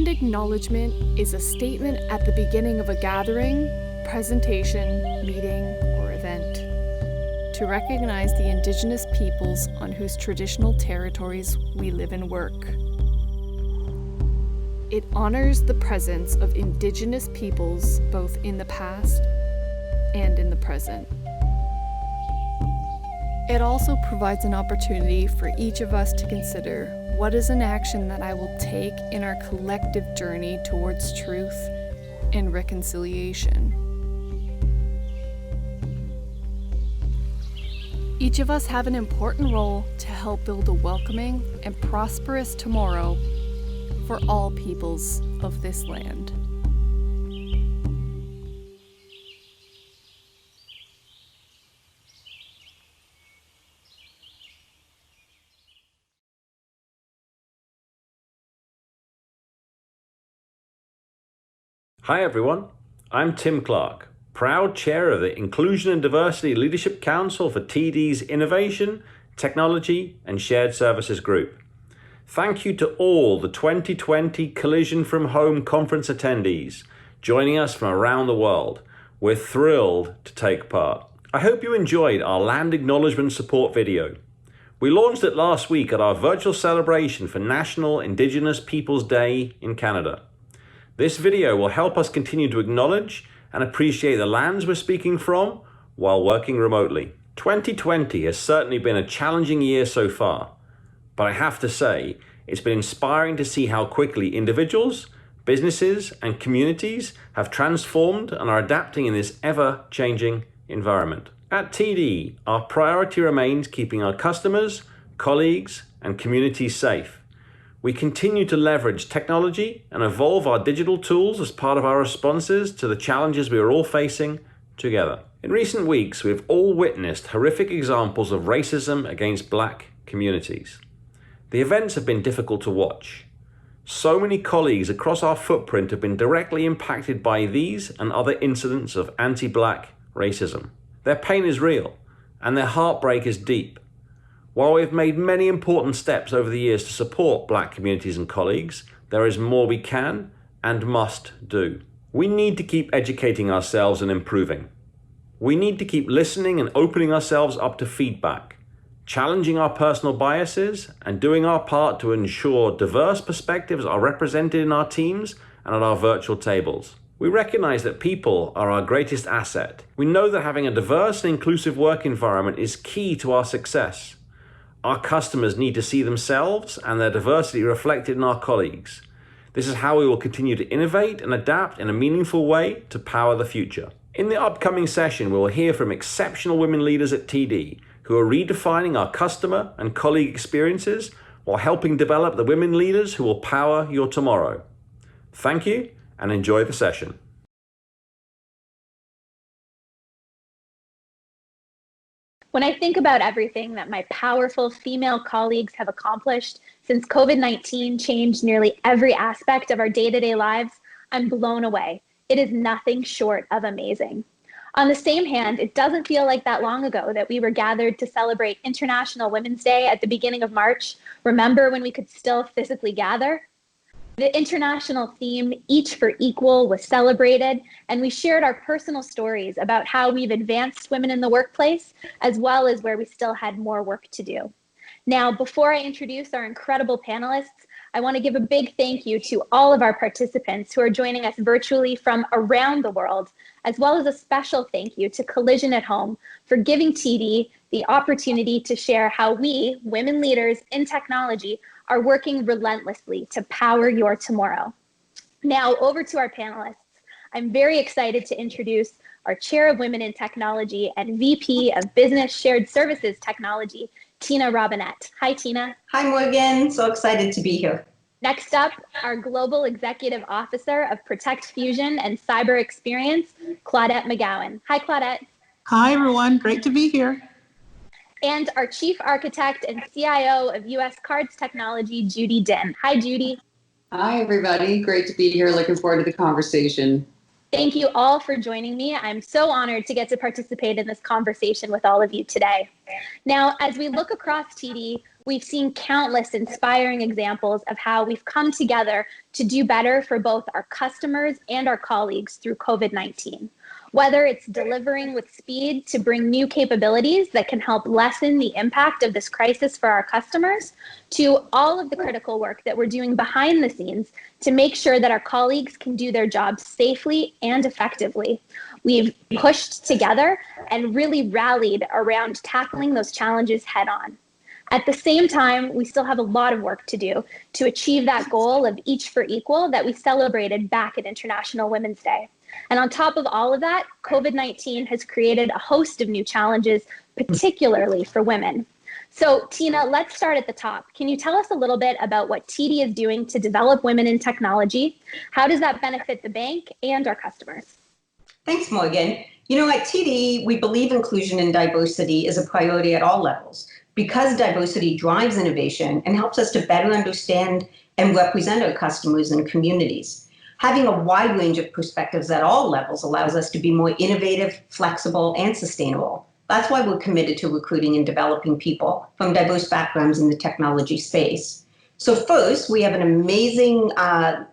land acknowledgement is a statement at the beginning of a gathering, presentation, meeting, or event to recognize the Indigenous peoples on whose traditional territories we live and work. It honors the presence of Indigenous peoples both in the past and in the present. It also provides an opportunity for each of us to consider what is an action that I will take in our collective journey towards truth and reconciliation. Each of us have an important role to help build a welcoming and prosperous tomorrow for all peoples of this land. Hi everyone, I'm Tim Clark, proud chair of the Inclusion and Diversity Leadership Council for TD's Innovation, Technology and Shared Services Group. Thank you to all the 2020 Collision from Home conference attendees joining us from around the world. We're thrilled to take part. I hope you enjoyed our land acknowledgement support video. We launched it last week at our virtual celebration for National Indigenous Peoples Day in Canada. This video will help us continue to acknowledge and appreciate the lands we're speaking from while working remotely. 2020 has certainly been a challenging year so far, but I have to say, it's been inspiring to see how quickly individuals, businesses, and communities have transformed and are adapting in this ever-changing environment. At TD, our priority remains keeping our customers, colleagues, and communities safe. We continue to leverage technology and evolve our digital tools as part of our responses to the challenges we are all facing together. In recent weeks, we have all witnessed horrific examples of racism against Black communities. The events have been difficult to watch. So many colleagues across our footprint have been directly impacted by these and other incidents of anti-Black racism. Their pain is real, and their heartbreak is deep. While we've made many important steps over the years to support Black communities and colleagues, there is more we can and must do. We need to keep educating ourselves and improving. We need to keep listening and opening ourselves up to feedback, challenging our personal biases, and doing our part to ensure diverse perspectives are represented in our teams and at our virtual tables. We recognize that people are our greatest asset. We know that having a diverse and inclusive work environment is key to our success. Our customers need to see themselves and their diversity reflected in our colleagues. This is how we will continue to innovate and adapt in a meaningful way to power the future. In the upcoming session, we will hear from exceptional women leaders at TD who are redefining our customer and colleague experiences while helping develop the women leaders who will power your tomorrow. Thank you and enjoy the session. When I think about everything that my powerful female colleagues have accomplished since COVID-19 changed nearly every aspect of our day-to-day lives, I'm blown away. It is nothing short of amazing. On the same hand, it doesn't feel like that long ago that we were gathered to celebrate International Women's Day at the beginning of March. Remember when we could still physically gather? The international theme, Each for Equal, was celebrated, and we shared our personal stories about how we've advanced women in the workplace, as well as where we still had more work to do. Now, before I introduce our incredible panelists, I want to give a big thank you to all of our participants who are joining us virtually from around the world, as well as a special thank you to Collision at Home for giving TD the opportunity to share how we, women leaders in technology, are working relentlessly to power your tomorrow. Now, over to our panelists. I'm very excited to introduce our Chair of Women in Technology and VP of Business Shared Services Technology, Tina Robinette. Hi, Tina. Hi, Morgan. So excited to be here. Next up, our Global Executive Officer of Protect Fusion and Cyber Experience, Claudette McGowan. Hi, Claudette. Hi, everyone. Great to be here. And our Chief Architect and CIO of US Cards Technology, Judy Din. Hi, Judy. Hi, everybody. Great to be here. Looking forward to the conversation. Thank you all for joining me. I'm so honored to get to participate in this conversation with all of you today. Now, as we look across TD, We've seen countless inspiring examples of how we've come together to do better for both our customers and our colleagues through COVID-19. Whether it's delivering with speed to bring new capabilities that can help lessen the impact of this crisis for our customers, to all of the critical work that we're doing behind the scenes to make sure that our colleagues can do their jobs safely and effectively. We've pushed together and really rallied around tackling those challenges head on. At the same time, we still have a lot of work to do to achieve that goal of each for equal that we celebrated back at International Women's Day. And on top of all of that, COVID-19 has created a host of new challenges, particularly for women. So Tina, let's start at the top. Can you tell us a little bit about what TD is doing to develop women in technology? How does that benefit the bank and our customers? Thanks, Morgan. At TD, we believe inclusion and diversity is a priority at all levels because diversity drives innovation and helps us to better understand and represent our customers and communities. Having a wide range of perspectives at all levels allows us to be more innovative, flexible, and sustainable. That's why we're committed to recruiting and developing people from diverse backgrounds in the technology space. So first, we have an amazing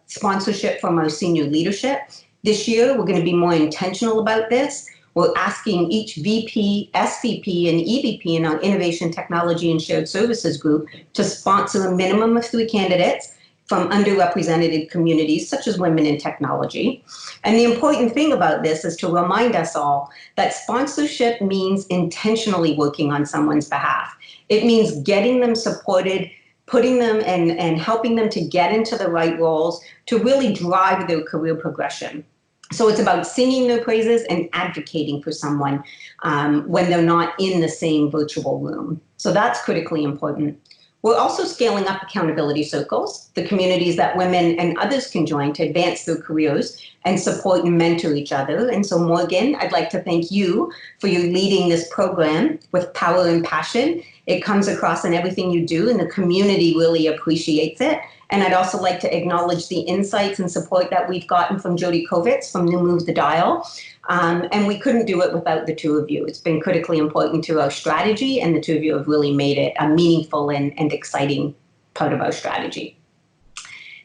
sponsorship from our senior leadership. This year, we're going to be more intentional about this. We're asking each VP, SVP, and EVP in our Innovation, Technology, and Shared Services group to sponsor a minimum of 3 candidates from underrepresented communities, such as women in technology. And the important thing about this is to remind us all that sponsorship means intentionally working on someone's behalf. It means getting them supported, putting them and helping them to get into the right roles to really drive their career progression. So it's about singing their praises and advocating for someone when they're not in the same virtual room. So that's critically important. We're also scaling up accountability circles, the communities that women and others can join to advance their careers and support and mentor each other. And so Morgan, I'd like to thank you for your leading this program with power and passion. It comes across in everything you do, and the community really appreciates it. And I'd also like to acknowledge the insights and support that we've gotten from Jody Kovitz from New Move the Dial. And we couldn't do it without the two of you. It's been critically important to our strategy, and the two of you have really made it a meaningful and exciting part of our strategy.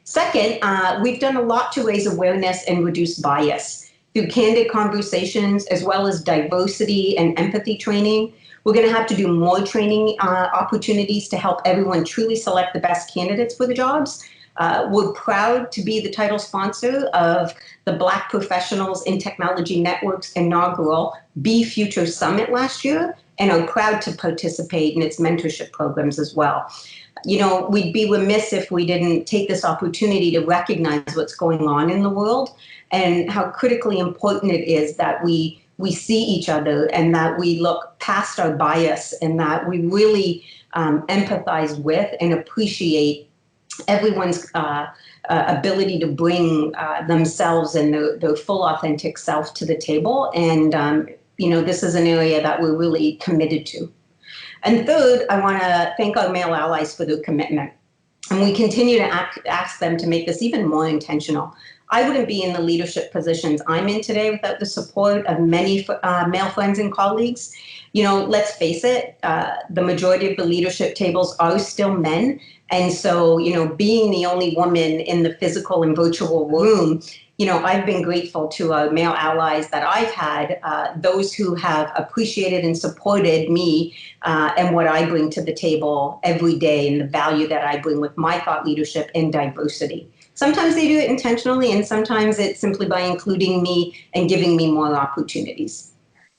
Second, we've done a lot to raise awareness and reduce bias through candid conversations, as well as diversity and empathy training. We're going to have to do more training opportunities to help everyone truly select the best candidates for the jobs. We're proud to be the title sponsor of the Black Professionals in Technology Network's inaugural Be Future Summit last year, and are proud to participate in its mentorship programs as well. We'd be remiss if we didn't take this opportunity to recognize what's going on in the world and how critically important it is that we see each other and that we look past our bias and that we really empathize with and appreciate everyone's ability to bring themselves and their full authentic self to the table. And, this is an area that we're really committed to. And third, I want to thank our male allies for their commitment. And we continue to ask them to make this even more intentional. I wouldn't be in the leadership positions I'm in today without the support of many male friends and colleagues. Let's face it, the majority of the leadership tables are still men. And so, being the only woman in the physical and virtual room, I've been grateful to our male allies that I've had, those who have appreciated and supported me and what I bring to the table every day and the value that I bring with my thought leadership and diversity. Sometimes they do it intentionally, and sometimes it's simply by including me and giving me more opportunities.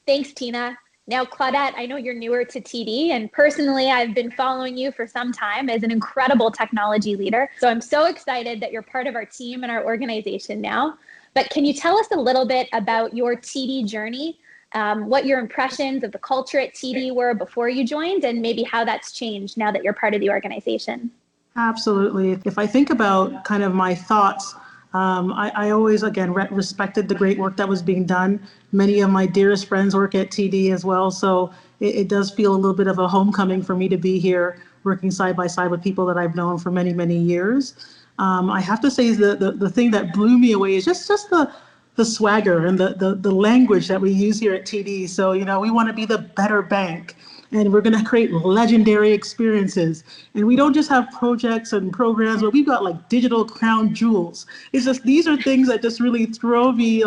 Thanks, Tina. Now, Claudette, I know you're newer to TD, and personally, I've been following you for some time as an incredible technology leader. So I'm so excited that you're part of our team and our organization now. But can you tell us a little bit about your TD journey, what your impressions of the culture at TD were before you joined, and maybe how that's changed now that you're part of the organization? Absolutely. If I think about kind of my thoughts, I always, again, respected the great work that was being done. Many of my dearest friends work at TD as well. So it does feel a little bit of a homecoming for me to be here working side by side with people that I've known for many, many years. I have to say the thing that blew me away is just the swagger and the language that we use here at TD. So, we want to be the better bank. and we're going to create legendary experiences. And we don't just have projects and programs, but we've got like digital crown jewels. It's just, these are things that just really throw me,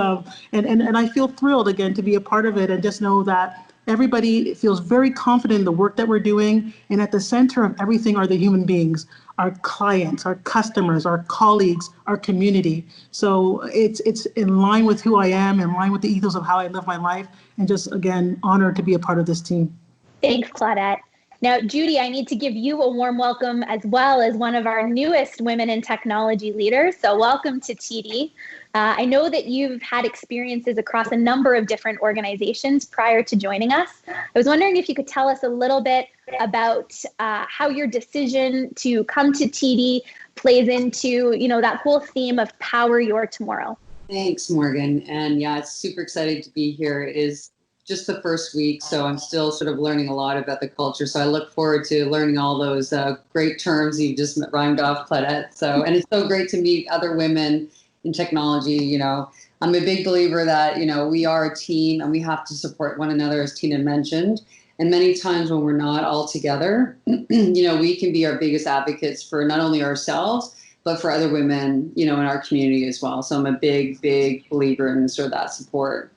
and I feel thrilled again to be a part of it, and just know that everybody feels very confident in the work that we're doing. And at the center of everything are the human beings, our clients, our customers, our colleagues, our community. So it's in line with who I am, in line with the ethos of how I live my life, and just, again, honored to be a part of this team. Thanks, Claudette. Now, Judy, I need to give you a warm welcome as well as one of our newest women in technology leaders. So welcome to TD. I know that you've had experiences across a number of different organizations prior to joining us. I was wondering if you could tell us a little bit about how your decision to come to TD plays into, that whole theme of power your tomorrow. Thanks, Morgan. And yeah, it's super exciting to be here. It is just the first week, so I'm still sort of learning a lot about the culture. So I look forward to learning all those great terms you just rhymed off, Claudette. So, and it's so great to meet other women in technology. I'm a big believer that, we are a team and we have to support one another, as Tina mentioned. And many times when we're not all together, we can be our biggest advocates for not only ourselves, but for other women, in our community as well. So I'm a big, big believer in sort of that support.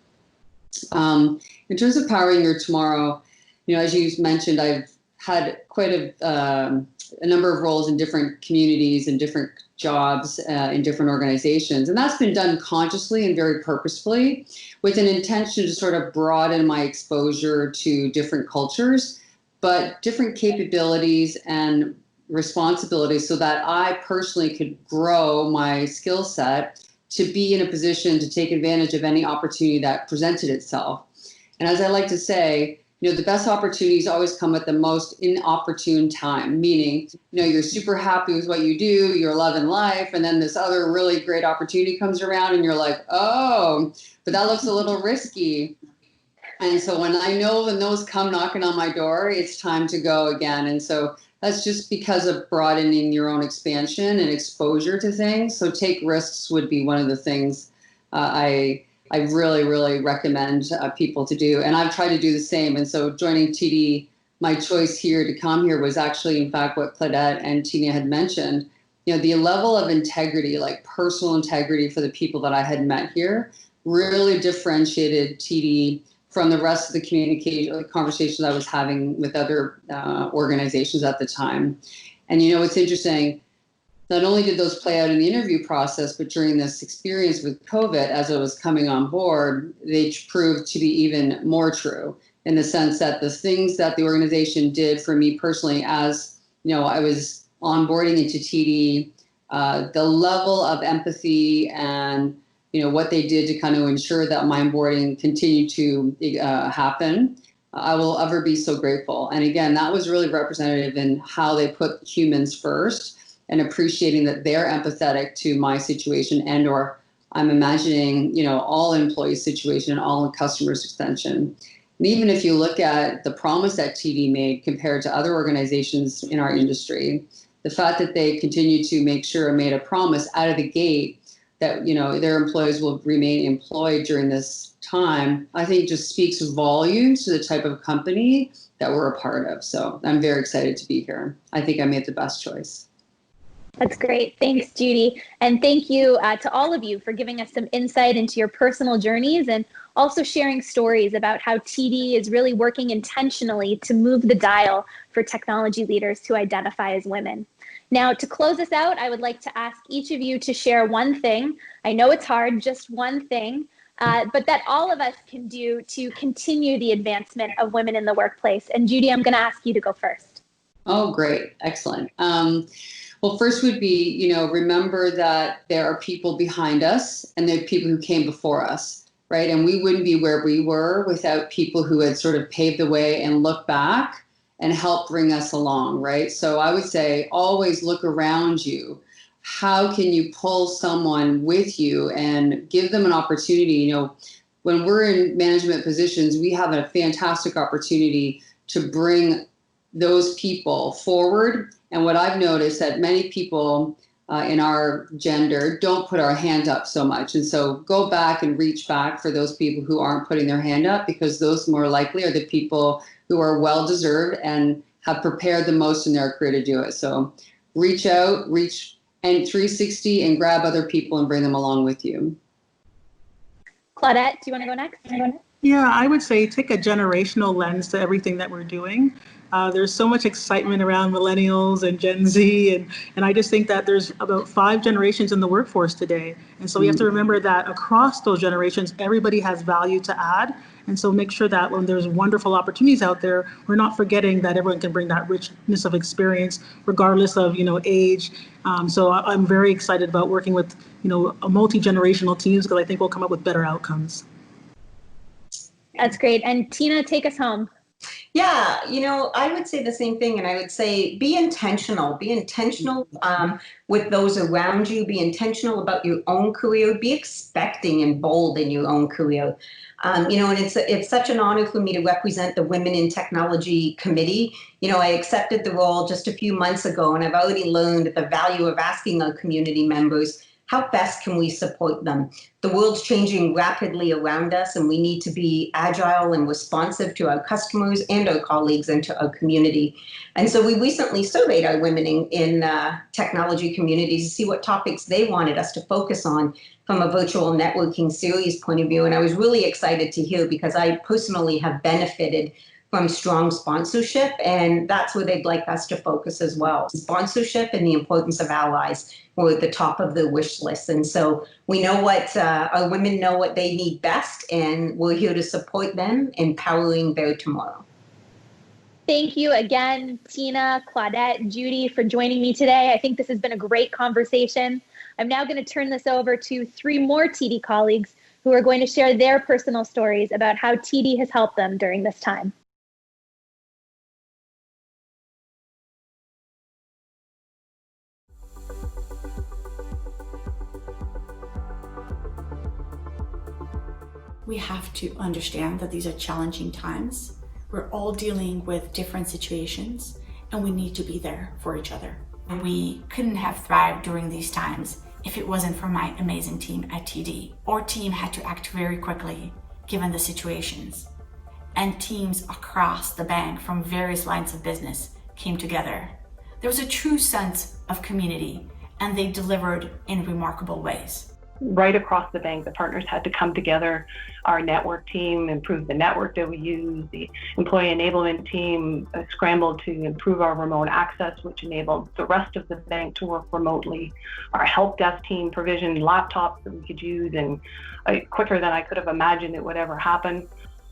In terms of powering your tomorrow, as you mentioned, I've had quite a number of roles in different communities and different jobs in different organizations. And that's been done consciously and very purposefully with an intention to sort of broaden my exposure to different cultures, but different capabilities and responsibilities so that I personally could grow my skill set to be in a position to take advantage of any opportunity that presented itself. And as I like to say, the best opportunities always come at the most inopportune time, meaning, you're super happy with what you do, you're loving life, and then this other really great opportunity comes around and you're like, oh, but that looks a little risky. And so when those come knocking on my door, it's time to go again. And so that's just because of broadening your own expansion and exposure to things. So take risks would be one of the things I really, really recommend people to do. And I've tried to do the same. And so joining TD, my choice here to come here was actually, in fact, what Claudette and Tina had mentioned. The level of integrity, like personal integrity for the people that I had met here, really differentiated TD from the rest of the conversations I was having with other organizations at the time. And what's interesting, not only did those play out in the interview process, but during this experience with COVID, as I was coming on board, they proved to be even more true in the sense that the things that the organization did for me personally, as I was onboarding into TD, the level of empathy and what they did to kind of ensure that my onboarding continued to happen, I will ever be so grateful. And again, that was really representative in how they put humans first and appreciating that they're empathetic to my situation or I'm imagining, all employees' situation and all customers' extension. And even if you look at the promise that TD made compared to other organizations in our industry, the fact that they continue to make sure and made a promise out of the gate that their employees will remain employed during this time, I think just speaks volumes to the type of company that we're a part of. So I'm very excited to be here. I think I made the best choice. That's great. Thanks, Judy. And thank you to all of you for giving us some insight into your personal journeys and also sharing stories about how TD is really working intentionally to move the dial for technology leaders to identify as women. Now, to close us out, I would like to ask each of you to share one thing. I know it's hard, just one thing, but that all of us can do to continue the advancement of women in the workplace. And Judy, I'm going to ask you to go first. Oh, great. Excellent. Well, first would be, remember that there are people behind us and there are people who came before us, right? And we wouldn't be where we were without people who had sort of paved the way and looked back and help bring us along, right? So I would say always look around you. How can you pull someone with you and give them an opportunity? When we're in management positions, we have a fantastic opportunity to bring those people forward. And what I've noticed that many people in our gender don't put our hand up so much. And so go back and reach back for those people who aren't putting their hand up, because those more likely are the people who are well-deserved and have prepared the most in their career to do it. So reach out, reach and 360 and grab other people and bring them along with you. Claudette, do you want to go next? Yeah, I would say take a generational lens to everything that we're doing. There's so much excitement around millennials and Gen Z, and I just think that there's about 5 generations in the workforce today. And so we have to remember that across those generations, everybody has value to add. And so make sure that when there's wonderful opportunities out there, we're not forgetting that everyone can bring that richness of experience, regardless of, age. So I'm very excited about working with, a multi-generational teams, because I think we'll come up with better outcomes. That's great. And Tina, take us home. Yeah, I would say the same thing. And I would say be intentional. Be intentional with those around you. Be intentional about your own career. Be expecting and bold in your own career. And it's such an honor for me to represent the Women in Technology Committee. I accepted the role just a few months ago, and I've already learned the value of asking our community members, how best can we support them? The world's changing rapidly around us, and we need to be agile and responsive to our customers and our colleagues and to our community. And so we recently surveyed our women in technology communities to see what topics they wanted us to focus on from a virtual networking series point of view. And I was really excited to hear, because I personally have benefited from strong sponsorship, and that's where they'd like us to focus as well. Sponsorship and the importance of allies were at the top of the wish list. And so we know what our women know what they need best, and we're here to support them, empowering their tomorrow. Thank you again, Tina, Claudette, Judy, for joining me today. I think this has been a great conversation. I'm now going to turn this over to 3 more TD colleagues who are going to share their personal stories about how TD has helped them during this time. We have to understand that these are challenging times. We're all dealing with different situations, and we need to be there for each other. We couldn't have thrived during these times if it wasn't for my amazing team at TD. Our team had to act very quickly given the situations, and teams across the bank from various lines of business came together. There was a true sense of community, and they delivered in remarkable ways. Right across the bank, the partners had to come together. Our network team improved the network that we use. The employee enablement team scrambled to improve our remote access, which enabled the rest of the bank to work remotely. Our help desk team provisioned laptops that we could use, and quicker than I could have imagined it would ever happen.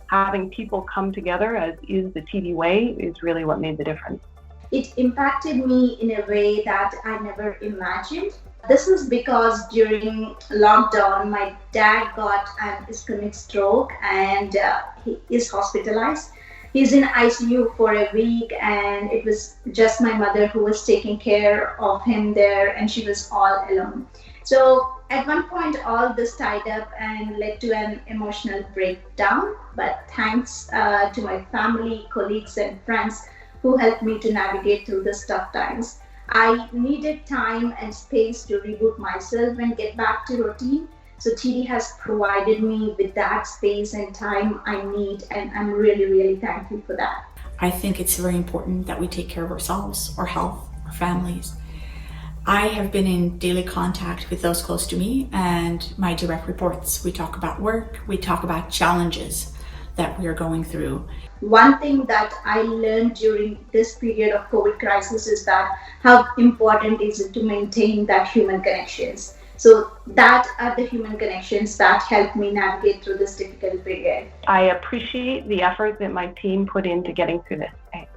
Having people come together, as is the TD way, is really what made the difference. It impacted me in a way that I never imagined. This is because during lockdown, my dad got an ischemic stroke, and he is hospitalized. He's in ICU for a week, and it was just my mother who was taking care of him there, and she was all alone. So at one point, all this tied up and led to an emotional breakdown. But thanks to my family, colleagues, and friends who helped me to navigate through these tough times. I needed time and space to reboot myself and get back to routine. So TD has provided me with that space and time I need, and I'm really, really thankful for that. I think it's very important that we take care of ourselves, our health, our families. I have been in daily contact with those close to me and my direct reports. We talk about work, we talk about challenges that we are going through. One thing that I learned during this period of COVID crisis is that how important is it to maintain that human connections. So that are the human connections that helped me navigate through this difficult period. I appreciate the effort that my team put into getting through this.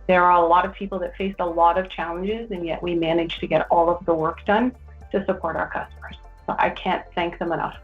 There are a lot of people that faced a lot of challenges, and yet we managed to get all of the work done to support our customers. So I can't thank them enough.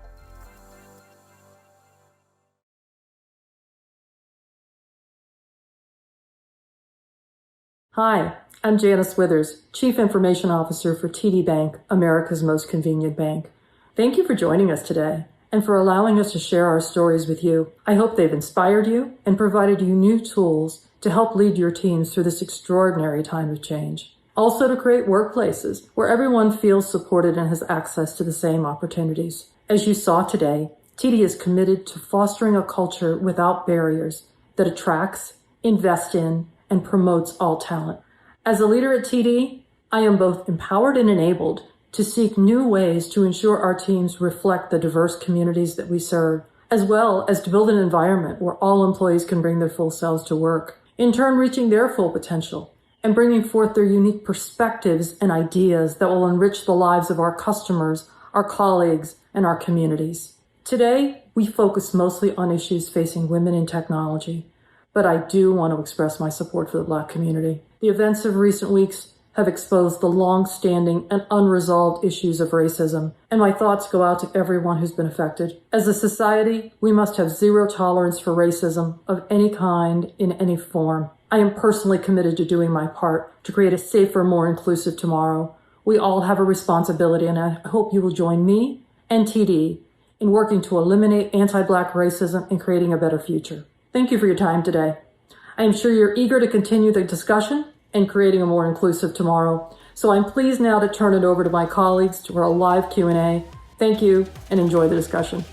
Hi, I'm Janice Withers, Chief Information Officer for TD Bank, America's most convenient bank. Thank you for joining us today and for allowing us to share our stories with you. I hope they've inspired you and provided you new tools to help lead your teams through this extraordinary time of change. Also to create workplaces where everyone feels supported and has access to the same opportunities. As you saw today, TD is committed to fostering a culture without barriers that attracts, invests in, and promotes all talent. As a leader at TD, I am both empowered and enabled to seek new ways to ensure our teams reflect the diverse communities that we serve, as well as to build an environment where all employees can bring their full selves to work, in turn reaching their full potential and bringing forth their unique perspectives and ideas that will enrich the lives of our customers, our colleagues, and our communities. Today, we focus mostly on issues facing women in technology, but I do want to express my support for the Black community. The events of recent weeks have exposed the long-standing and unresolved issues of racism, and my thoughts go out to everyone who's been affected. As a society, we must have zero tolerance for racism of any kind in any form. I am personally committed to doing my part to create a safer, more inclusive tomorrow. We all have a responsibility, and I hope you will join me and TD in working to eliminate anti-Black racism and creating a better future. Thank you for your time today. I am sure you're eager to continue the discussion and creating a more inclusive tomorrow. So I'm pleased now to turn it over to my colleagues for a live Q&A. Thank you and enjoy the discussion.